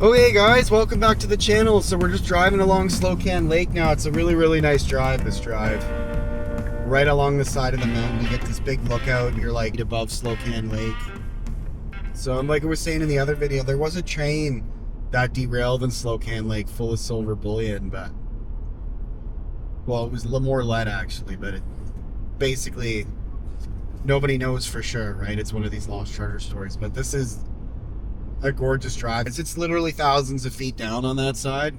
Okay guys, welcome back to the channel. So we're just driving along Slocan Lake now. It's a really nice drive, this drive. Right along the side of the mountain, you get this big lookout. You're like above Slocan Lake. So like I was saying in the other video, there was a train that derailed in Slocan Lake full of silver bullion, but well, it was a little more lead actually, but it basically nobody knows for sure, right? It's one of these lost treasure stories, but this is a gorgeous drive. It's literally thousands of feet down on that side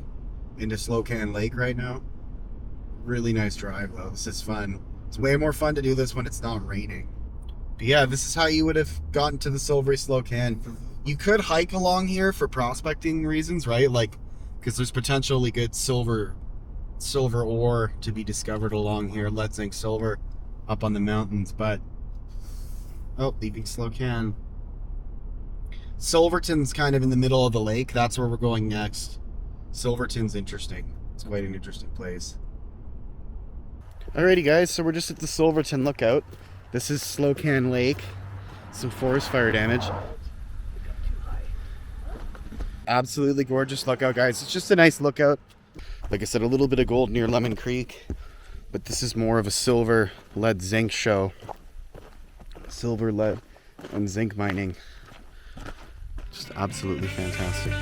into Slocan Lake right now. Really nice drive though. This is fun. It's way more fun to do this when it's not raining. But yeah, this is how you would have gotten to the Silvery Slocan. You could hike along here for prospecting reasons, right? Like, because there's potentially good silver ore to be discovered along here. Lead, zinc, silver up on the mountains. But oh, leaving Slocan. Silverton's kind of in the middle of the lake. That's where we're going next. Silverton's interesting. It's quite an interesting place. Alrighty guys, so we're just at the Silverton lookout. This is Slocan Lake. Some forest fire damage. Absolutely gorgeous lookout, guys. It's just a nice lookout. Like I said, a little bit of gold near Lemon Creek, but this is more of a silver, lead, zinc show. Silver, lead, and zinc mining. Just absolutely fantastic.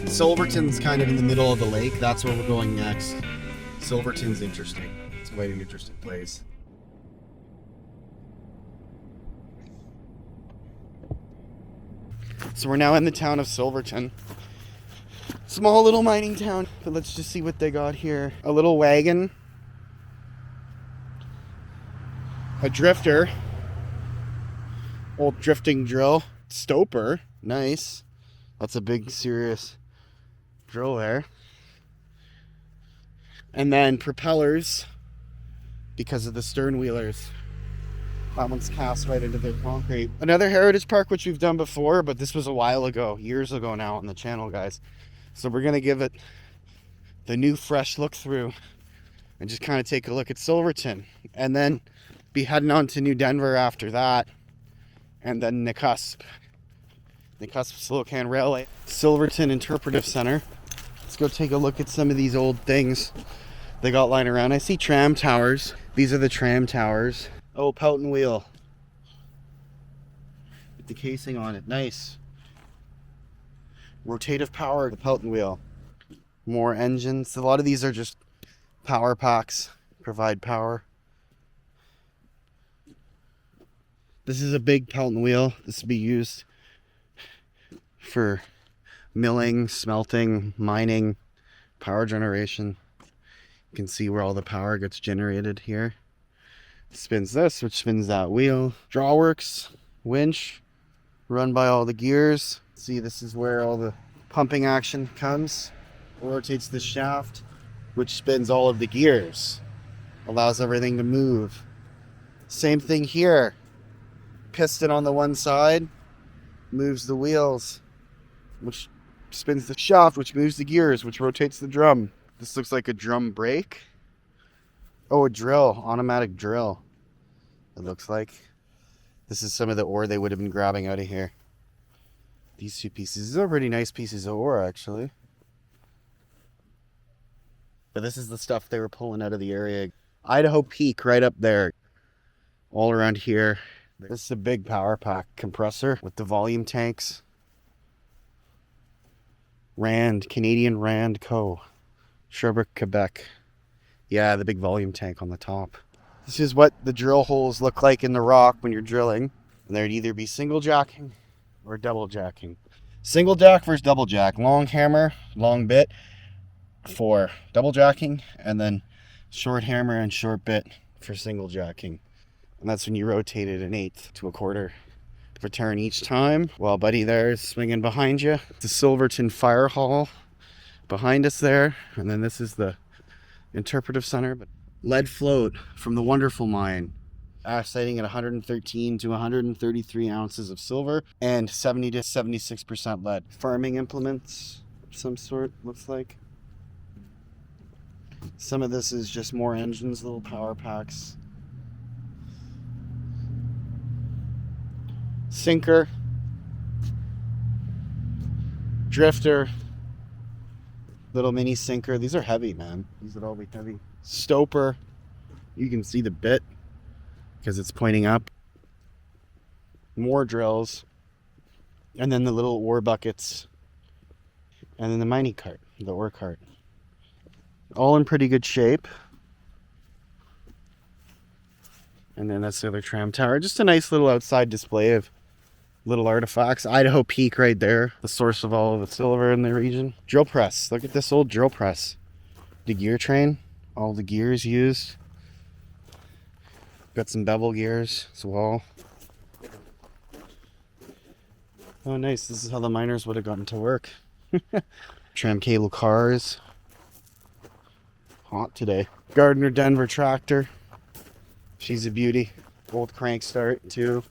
Silverton's kind of in the middle of the lake. That's where we're going next. Silverton's interesting. It's quite an interesting place. So we're now in the town of Silverton. Small little mining town, but let's just see what they got here. A little wagon. A drifter. Old drifting drill. Stoper. Nice. That's a big, serious drill there. And then propellers because of the stern wheelers. That one's cast right into the concrete. Another heritage park, which we've done before, but this was a while ago, years ago now on the channel, guys. So we're gonna give it the new fresh look through and just kind of take a look at Silverton, and then be heading on to New Denver after that, and then the cusp Slocan Railway. Silverton Interpretive Center. Let's go take a look at some of these old things they got lying around. I see tram towers. These are the tram towers. Oh, Pelton wheel. With the casing on it. Nice. Rotative power, the Pelton wheel. More engines. A lot of these are just power packs. Provide power. This is a big Pelton wheel. This will be used for milling, smelting, mining, power generation. You can see where all the power gets generated here. Spins this, which spins that wheel. Drawworks, winch, run by all the gears. See, this is where all the pumping action comes. Rotates the shaft, which spins all of the gears. Allows everything to move. Same thing here. Piston on the one side moves the wheels, which spins the shaft, which moves the gears, which rotates the drum. This looks like a drum brake. Oh, a drill, automatic drill. It looks like. This is some of the ore they would have been grabbing out of here. These two pieces. These are pretty nice pieces of ore, actually. But this is the stuff they were pulling out of the area. Idaho Peak right up there. All around here. This is a big power pack compressor with the volume tanks. Rand, Canadian Rand Co. Sherbrooke, Quebec. Yeah, the big volume tank on the top. This is what the drill holes look like in the rock when you're drilling. And there'd either be single jacking or double jacking. Single jack versus double jack. Long hammer, long bit for double jacking, and then short hammer and short bit for single jacking. And that's when you rotate it 1/8 to 1/4 of a turn each time. While buddy there is swinging behind you. The Silverton Fire Hall behind us there. And then this is the interpretive center. But lead float from the Wonderful Mine. Ash sighting at 113 to 133 ounces of silver and 70 to 76% lead. Farming implements of some sort, looks like. Some of this is just more engines, little power packs. Sinker. Drifter. Little mini sinker. These are heavy, man. These would all be heavy. Stoper. You can see the bit because it's pointing up. More drills. And then the little ore buckets. And then the mining cart, the ore cart. All in pretty good shape. And then that's the other tram tower. Just a nice little outside display of little artifacts. Idaho Peak right there, the source of all of the silver in the region. Drill press. Look at this old drill press. The gear train. All the gears used. Got some bevel gears as well. Oh, nice. This is how the miners would have gotten to work. Tram cable cars. Hot today. Gardner Denver tractor. She's a beauty. Old crank start too.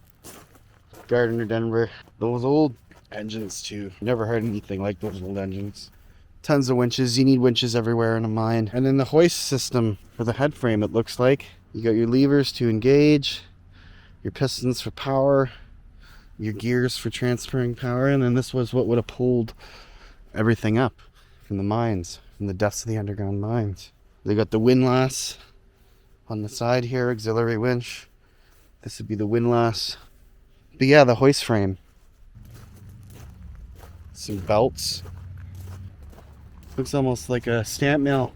Gardner Denver. Those old engines too. Never heard anything like those old engines. Tons of winches. You need winches everywhere in a mine. And then the hoist system for the head frame, it looks like. You got your levers to engage, your pistons for power, your gears for transferring power, and then this was what would have pulled everything up from the mines, from the depths of the underground mines. They got the windlass on the side here, auxiliary winch. This would be the windlass. But yeah, the hoist frame. Some belts. Looks almost like a stamp mill.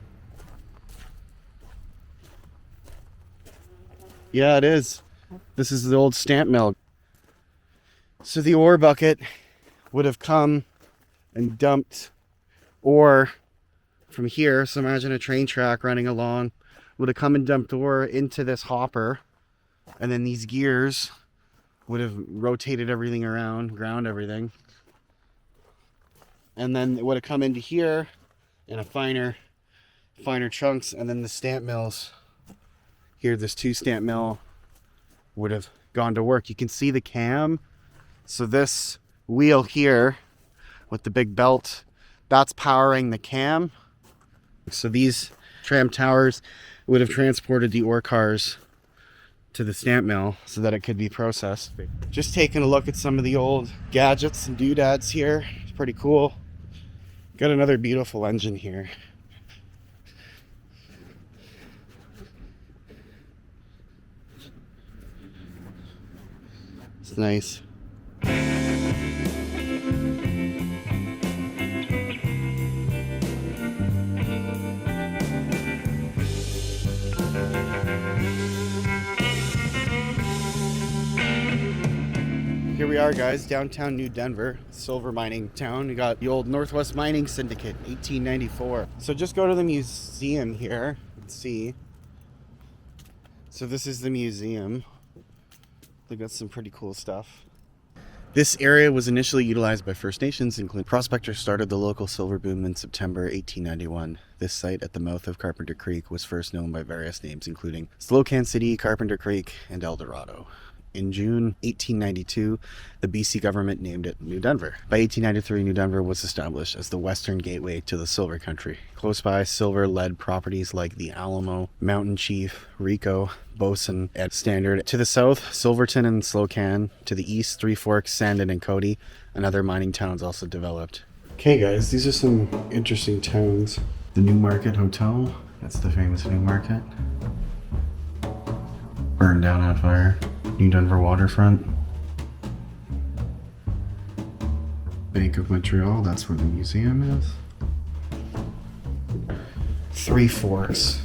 Yeah, it is. This is the old stamp mill. So the ore bucket would have come and dumped ore from here. So imagine a train track running along. Would have come and dumped ore into this hopper. And then these gears would have rotated everything around, ground everything. And then it would have come into here in a finer chunks. And then the stamp mills. Here, this 2 stamp mill would have gone to work. You can see the cam. So this wheel here with the big belt, that's powering the cam. So these tram towers would have transported the ore cars to the stamp mill so that it could be processed. Just taking a look at some of the old gadgets and doodads here. It's pretty cool. Got another beautiful engine here. It's nice. Here we are, guys, downtown New Denver, silver mining town. We got the old Northwest Mining Syndicate, 1894. So just go to the museum here and see. So this is the museum. They got some pretty cool stuff. This area was initially utilized by First Nations, including prospectors started the local silver boom in September 1891. This site at the mouth of Carpenter Creek was first known by various names, including Slocan City, Carpenter Creek, and Eldorado. In June 1892, the BC government named it New Denver. By 1893, New Denver was established as the western gateway to the silver country. Close by, silver led properties like the Alamo, Mountain Chief, Rico, Boson, and Standard. To the south, Silverton and Slocan. To the east, Three Forks, Sandon, and Cody, and other mining towns also developed. Okay guys, these are some interesting towns. The Newmarket Hotel, that's the famous Newmarket. Burned down on fire. New Denver waterfront. Bank of Montreal, that's where the museum is. Three Forks.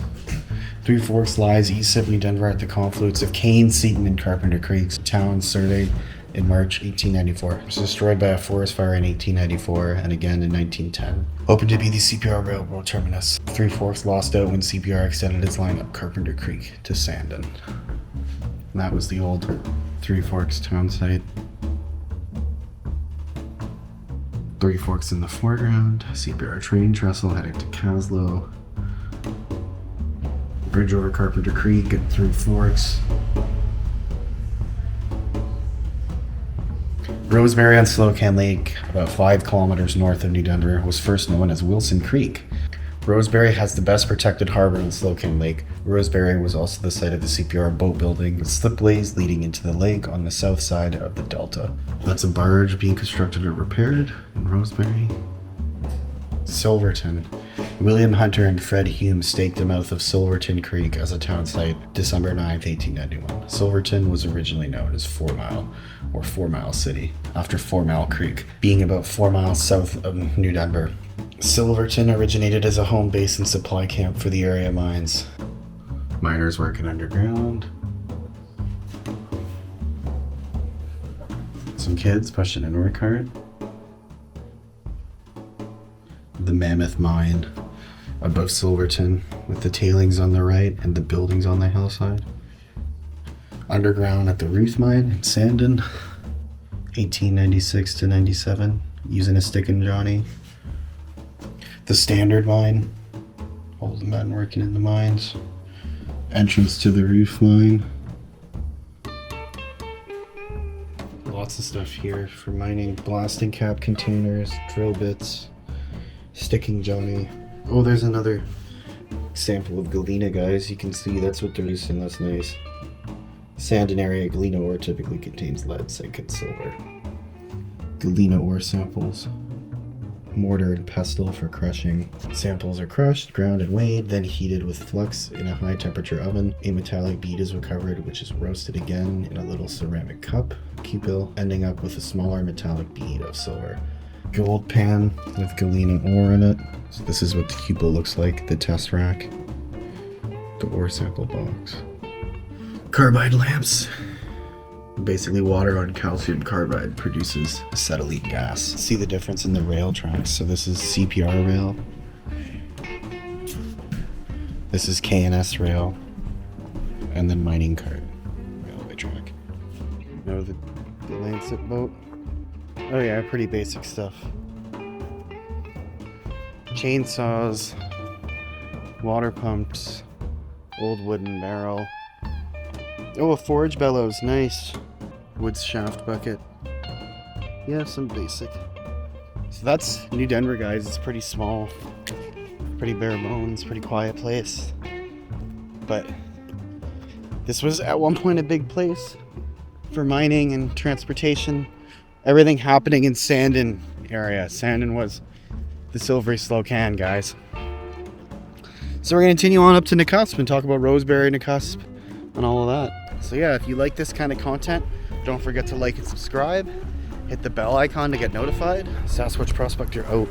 Three Forks lies east of New Denver at the confluence of Kane, Seton, and Carpenter Creeks. Town surveyed in March 1894. It was destroyed by a forest fire in 1894 and again in 1910. Opened to be the CPR railroad terminus. Three Forks lost out when CPR extended its line up Carpenter Creek to Sandon. And that was the old Three Forks town site. Three Forks in the foreground. CPR train trestle heading to Caslow. Bridge over Carpenter Creek at Three Forks. Roseberry on Slocan Lake, about 5 kilometers north of New Denver, was first known as Wilson Creek. Roseberry has the best protected harbor on Slocan Lake. Roseberry was also the site of the CPR boat building with slipways leading into the lake on the south side of the delta. That's a barge being constructed or repaired in Roseberry. Silverton. William Hunter and Fred Hume staked the mouth of Silverton Creek as a town site December 9, 1891. Silverton was originally known as 4 Mile or 4 Mile City, after 4 Mile Creek, being about 4 miles south of New Denver. Silverton originated as a home base and supply camp for the area mines. Miners working underground. Some kids pushing an ore cart. The Mammoth Mine above Silverton with the tailings on the right and the buildings on the hillside. Underground at the Ruth Mine in Sandon, 1896 to 97, using a stick and Johnny. The Standard Mine, all the men working in the mines. Entrance to the Ruth Mine. Lots of stuff here for mining. Blasting cap containers, drill bits, sticking Johnny. Oh, there's another sample of galena, guys. You can see that's what they're using. That's nice. Sandon area galena ore typically contains lead, zinc, and silver. Galena ore samples. Mortar and pestle for crushing. Samples are crushed, ground, and weighed, then heated with flux in a high temperature oven. A metallic bead is recovered, which is roasted again in a little ceramic cup, cupel, ending up with a smaller metallic bead of silver. Gold pan with galena ore in it. So this is what the cupel looks like, the test rack. The ore sample box. Carbide lamps. Basically water on calcium carbide produces acetylene gas. See the difference in the rail tracks. So this is CPR rail. This is KNS rail. And then mining cart railway track. You know the Lancet boat? Oh yeah, pretty basic stuff. Chainsaws, water pumps, old wooden barrel. Oh, a forge bellows, nice. Wood shaft bucket. Yeah, some basic. So that's New Denver, guys. It's pretty small, pretty bare bones, pretty quiet place. But this was at one point a big place for mining and transportation. Everything happening in Sandon area. Sandon was the Silvery Slocan, guys. So we're gonna continue on up to Nakusp and talk about Roseberry, Nakusp, and all of that. So yeah, if you like this kind of content, don't forget to like and subscribe. Hit the bell icon to get notified. Sasquatch Prospector out.